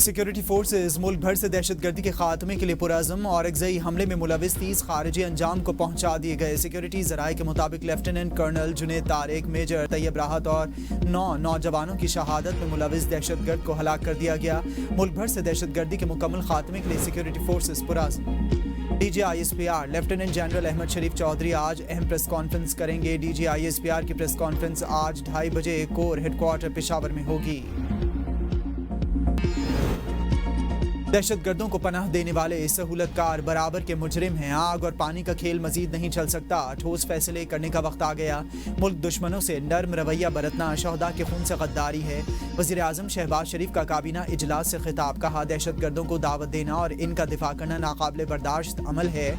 Security forces मुल्क भर से दहशतगर्दी के खात्मे के लिए पुरअज़म और अगज़ई हमले में मुलविस 30 खारिजी अंजाम को पहुंचा दिए गए। सिक्योरिटी ज़राए के मुताबिक lieutenant colonel Junaid Tariq, major Tayyab Rahat और 9 नौजवानों की शहादत में मुलविस दहशतगर्द को हलाक कर दिया गया। मुल्क भर से दहशतगर्दी के मुकम्मल खात्मे के लिए सिक्योरिटी फोर्सेज पुरअज़म। DGISPR lieutenant general Ahmed Sharif Chaudhry आज अहम प्रेस कॉन्फ्रेंस करेंगे। DGISPR की प्रेस कॉन्फ्रेंस आज 2:30 बजे कोर हेडक्वार्टर पेशावर में होगी। दहशतगर्दों को पनाह देने वाले सहूलतकार बराबर के मुजरिम हैं। आग और पानी का खेल मजीद नहीं चल सकता। ठोस फैसले करने का वक्त आ गया। मुल्क दुश्मनों से नर्म रवैया बरतना शहदा के खून से गद्दारी है। वज़ीर आज़म शहबाज शरीफ का काबीना इजलास से खिताब। कहा, दहशतगर्दों को दावत देना और इनका दिफा करना नाकाबिले बर्दाश्त अमल है।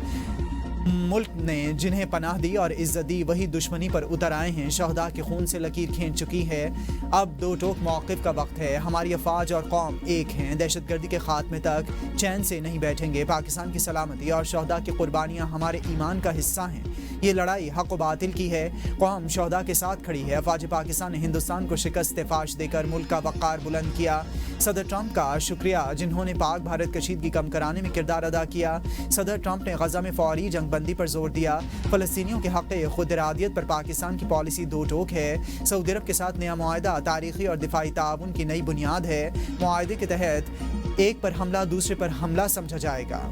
मुल्क ने जिन्हें पनाह दी और इज्जत दी वही दुश्मनी पर उतर आए हैं। शहदा के खून से लकीर खींच चुकी है। अब दो टोक मौक़िफ़ का वक्त है। हमारी अफवाज और कौम एक हैं। दहशतगर्दी के खात्मे तक चैन से नहीं बैठेंगे। पाकिस्तान की सलामती और शहदा की कुर्बानियाँ हमारे ईमान का हिस्सा हैं। ये लड़ाई हक़ व बातिल की है। कौम शहदा के साथ खड़ी है। अफवाज पाकिस्तान ने हिंदुस्तान को शिकस्त फाश देकर मुल्क का वक़ार बुलंद किया। सदर ट्रंप का शुक्रिया जिन्होंने पाक भारत कशीदगी कम कराने में किरदार अदा किया। सदर ट्रंप ने गजा में फौरी जंग बंदी पर जोर दिया। फ़लस्तीनियों के हक़ खुद इरादियत पर पाकिस्तान की पॉलिसी दो टोक है। सऊदी अरब के साथ नया मुआहदा तारीख़ी और दिफाई ताउन की नई बुनियाद है। मुआहदे के तहत एक पर हमला दूसरे पर हमला समझा जाएगा।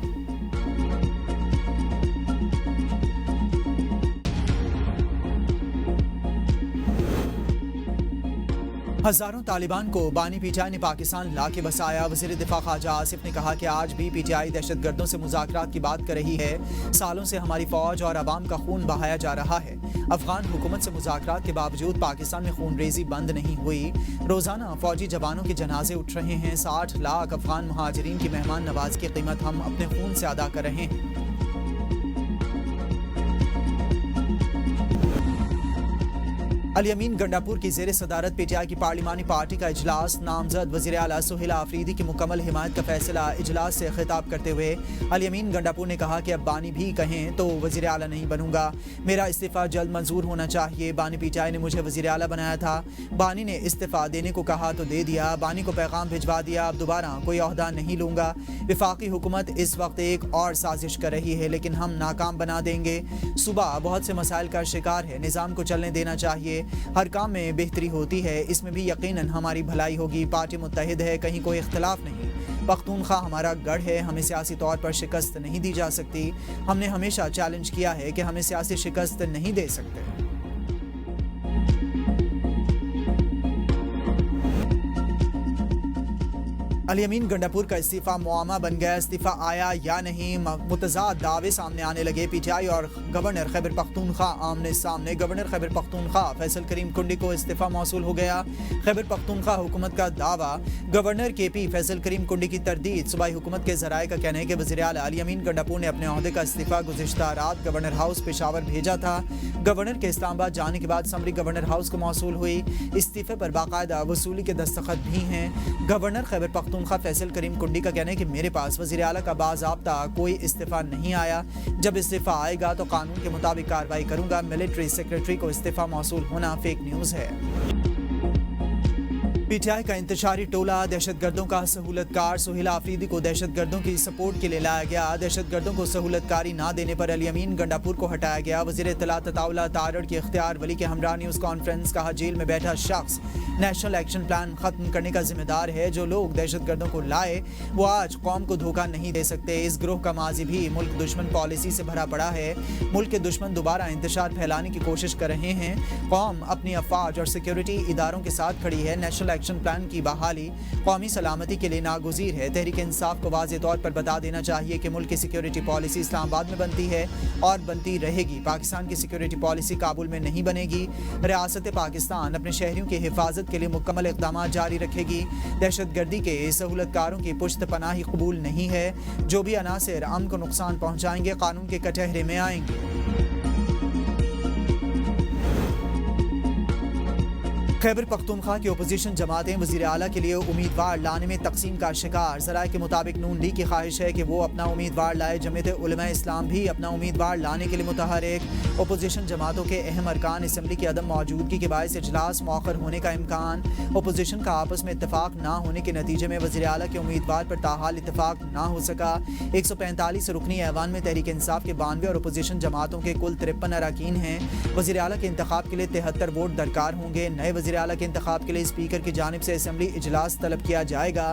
हज़ारों तालिबान को बानी पीटीआई ने पाकिस्तान ला के बसाया। वज़ीर दिफा ख्वाजा आसिफ ने कहा कि आज भी पीटीआई दहशतगर्दों से मुज़ाकरात की बात कर रही है। सालों से हमारी फ़ौज और आवाम का खून बहाया जा रहा है। अफगान हुकूमत से मुज़ाकरात के बावजूद पाकिस्तान में खून रेज़ी बंद नहीं हुई। रोज़ाना फ़ौजी जवानों के जनाजे उठ रहे हैं। 60 लाख अफगान मुहाजिरीन की मेहमान नवाज़ी की कीमत हम अपने खून से अदा कर रहे हैं। अल-यमीन गंडापुर की ज़ेर सदारत पीटीआई की पार्लिमानी पार्टी का इजलास। नामजद वज़ीर आला सुहेल आफरीदी की मुकम्मल हिमायत का फैसला। इजलास से खिताब करते हुए अल-यमीन गंडापुर ने कहा कि अब बानी भी कहें तो वज़ीर आला नहीं बनूंगा। मेरा इस्तीफ़ा जल्द मंजूर होना चाहिए। बानी पीटीआई ने मुझे वज़ीर आला बनाया था। बानी ने इस्तीफ़ा देने को कहा तो दे दिया। बानी को पैगाम भिजवा दिया। अब दोबारा कोई ओहदा नहीं लूँगा। वफाकी हुकूमत इस वक्त एक और साजिश कर रही है लेकिन हम नाकाम बना देंगे। सूबा बहुत से मसाइल का शिकार है। निज़ाम को चलने देना चाहिए। हर काम में बेहतरी होती है। इसमें भी यकीनन हमारी भलाई होगी। पार्टी मुत्तहिद है, कहीं कोई इख्तलाफ नहीं। पख्तूनख्वा हमारा गढ़ है। हमें सियासी तौर पर शिकस्त नहीं दी जा सकती। हमने हमेशा चैलेंज किया है कि हमें सियासी शिकस्त नहीं दे सकते। अल-यमीन गंडापुर का इस्तीफ़ा मुआमा बन गया। इस्तीफ़ा आया या नहीं, मुतज़ाद दावे सामने आने लगे। पीटीआई और गवर्नर खैबर पख्तूनख्वा आमने सामने। गवर्नर खैबर पख्तूनख्वा फैसल करीम कुंडी को इस्तीफ़ा मौसूल हो गया। खैबर पख्तूनख्वा हुकूमत का दावा। गवर्नर KP फैसल करीम कुंडी की तरदीद। सूबाई हुकूमत के ज़राए का कहना है कि वज़ीर आला अल-यमीन गंडापुर ने अपने ओहदे का इस्तीफ़ा गुज़िश्ता रात गवर्नर हाउस पेशावर भेजा था। गवर्नर के इस्लामाबाद जाने के बाद समरी गवर्नर हाउस को मौसूल हुई। इस्तीफ़े पर बाकायदा वसूली के दस्तखत भी हैं। गवर्नर खैबर पख्तूनख्वा फैसल करीम कुंडी का कहना है कि मेरे पास वज़ीर आला का बाज़ाब्ता कोई इस्तीफ़ा नहीं आया। जब इस्तीफ़ा आएगा तो कानून के मुताबिक कार्रवाई करूंगा। मिलिट्री सेक्रेटरी को इस्तीफ़ा मौसूल होना फेक न्यूज़ है। पीटीआई का इंतशारी टोला दहशतगर्दों का सहूलतकार सुहेल आफरीदी को दहशतगर्दों की सपोर्ट के लिए लाया गया। दहशतगर्दों को सहूलतकारी ना देने पर अल-यमीन गंडापुर को हटाया गया। वज़ीर इत्तलात तताउला तारड़ की इख्तियार वली के हमरा न्यूज़ कॉन्फ्रेंस। कहा, जेल में बैठा शख्स नेशनल एक्शन प्लान खत्म करने का जिम्मेदार है। जो लोग दहशतगर्दों को लाए वो आज कौम को धोखा नहीं दे सकते। इस ग्रोह का माजी भी मुल्क दुश्मन पॉलिसी से भरा पड़ा है। मुल्क के दुश्मन दोबारा इंतशार फैलाने की कोशिश कर रहे हैं। कौम अपनी अफवाज और सिक्योरिटी इदारों के साथ खड़ी है। नेशनल एक्शन प्लान की बहाली कौमी सलामती के लिए नागुज़ीर है। तहरीक इंसाफ को वाज़े तौर पर बता देना चाहिए कि मुल्क की सिक्योरिटी पॉलिसी इस्लामाबाद में बनती है और बनती रहेगी। पाकिस्तान की सिक्योरिटी पॉलिसी काबुल में नहीं बनेगी। रियासत पाकिस्तान अपने शहरियों की हिफाजत के लिए मुकम्मल इक़दाम जारी रखेगी। दहशतगर्दी के सहूलतकारों की पुश्त पनाही कबूल नहीं है। जो भी अनासिर अमन को नुकसान पहुँचाएंगे कानून के कटहरे में आएंगे। खैबर पख्तूनख्वा की अपोजिशन जमातें वज़ीर आला के लिए उम्मीदवार लाने में तकसीम का शिकार। ज़राए के मुताबिक नून लीग की ख्वाहिश है कि वो अपना उम्मीदवार लाए। जमीयत उलमा इस्लाम भी अपना उम्मीदवार लाने के लिए मुतहरिक। अपोजिशन जमातों के अहम अरकान असम्बली की अदम मौजूदगी के बायस इजलास मौखर होने का इम्कान। अपोजिशन का आपस में इतफाक ना होने के नतीजे में वज़ीर आला के उम्मीदवार पर ताहाल इतफाक ना हो सका। 145 रुकनी ऐवान में तहरीक इंसाफ के 92 और अपोजिशन जमातों के कुल 53 अरकान हैं। वज़ीर आला के इंतखाब के लिए 73 वोट दरकार होंगे। नए वज़ीर आला के इंतखाब के लिए स्पीकर की जानिब से असम्बली इजलास तलब किया जाएगा।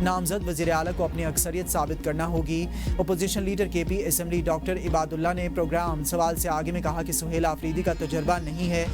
नामजद वज़ीर आला को अपनी अक्सरियत साबित करना होगी। Opposition leader KP assembly doctor Ibadullah ने प्रोग्राम सवाल से आगे में कहा कि सुहेल आफरीदी का तजुर्बा नहीं है।